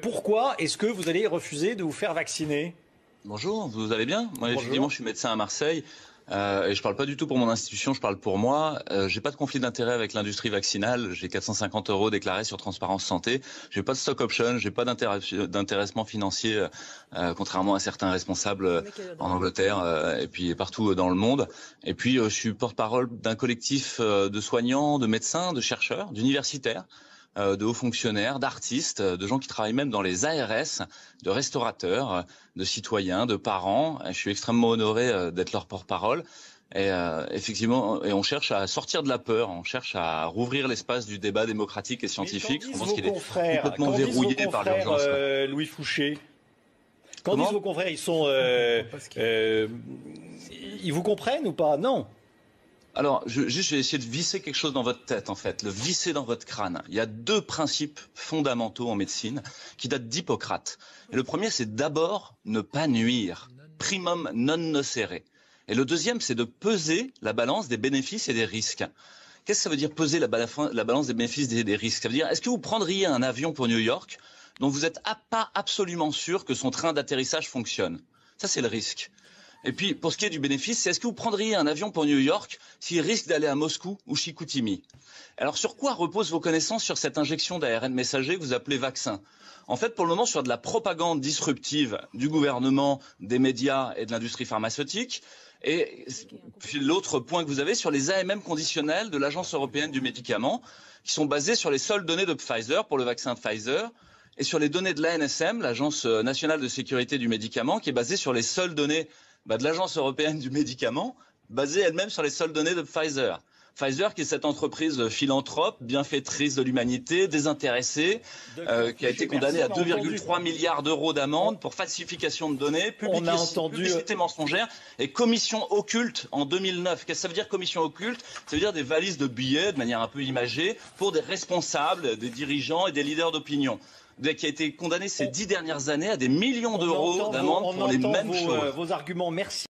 Pourquoi est-ce que vous allez refuser de vous faire vacciner? Bonjour, vous allez bien? Moi, Bonjour. effectivement, je suis médecin à Marseille et je parle pas du tout pour mon institution, je parle pour moi. J'ai pas de conflit d'intérêt avec l'industrie vaccinale. J'ai 450 € déclarés sur Transparence Santé. J'ai pas de stock option, j'ai pas d'intéressement financier, contrairement à certains responsables en Angleterre et puis partout dans le monde. Et puis, je suis porte-parole d'un collectif de soignants, de médecins, de chercheurs, d'universitaires, de hauts fonctionnaires, d'artistes, de gens qui travaillent même dans les ARS, de restaurateurs, de citoyens, de parents. Je suis extrêmement honoré d'être leur porte-parole. Et effectivement, on cherche à sortir de la peur, on cherche à rouvrir l'espace du débat démocratique et scientifique. Je pense qu'il est complètement verrouillé par l'urgence. Louis Fouché, quand Comment disent vos confrères, ils vous comprennent ou pas? Non. Alors, je vais essayer de visser quelque chose dans votre tête, en fait, le visser dans votre crâne. Il y a deux principes fondamentaux en médecine qui datent d'Hippocrate. Et le premier, c'est d'abord ne pas nuire, primum non nocere. Et le deuxième, c'est de peser la balance des bénéfices et des risques. Qu'est-ce que ça veut dire peser la balance des bénéfices et des risques? Ça veut dire, est-ce que vous prendriez un avion pour New York dont vous n'êtes pas absolument sûr que son train d'atterrissage fonctionne? Ça, c'est le risque. Et puis, pour ce qui est du bénéfice, c'est est-ce que vous prendriez un avion pour New York s'il risque d'aller à Moscou ou Chicoutimi? Alors, sur quoi reposent vos connaissances sur cette injection d'ARN messager que vous appelez vaccin? En fait, pour le moment, sur de la propagande disruptive du gouvernement, des médias et de l'industrie pharmaceutique. Et puis l'autre point que vous avez sur les AMM conditionnels de l'Agence européenne du médicament, qui sont basés sur les seules données de Pfizer pour le vaccin Pfizer, et sur les données de l'ANSM, l'Agence nationale de sécurité du médicament, qui est basée sur les seules données de l'Agence européenne du médicament, basée elle-même sur les seules données de Pfizer. Pfizer, qui est cette entreprise philanthrope, bienfaitrice de l'humanité, désintéressée, qui a été condamnée à 2,3 milliards d'euros d'amende pour falsification de données, publicité mensongère et commission occulte en 2009. Qu'est-ce que ça veut dire commission occulte? Ça veut dire des valises de billets, de manière un peu imagée, pour des responsables, des dirigeants et des leaders d'opinion, qui a été condamné ces 10 dernières années à des millions d'euros d'amende pour les mêmes choses. Vos arguments, merci.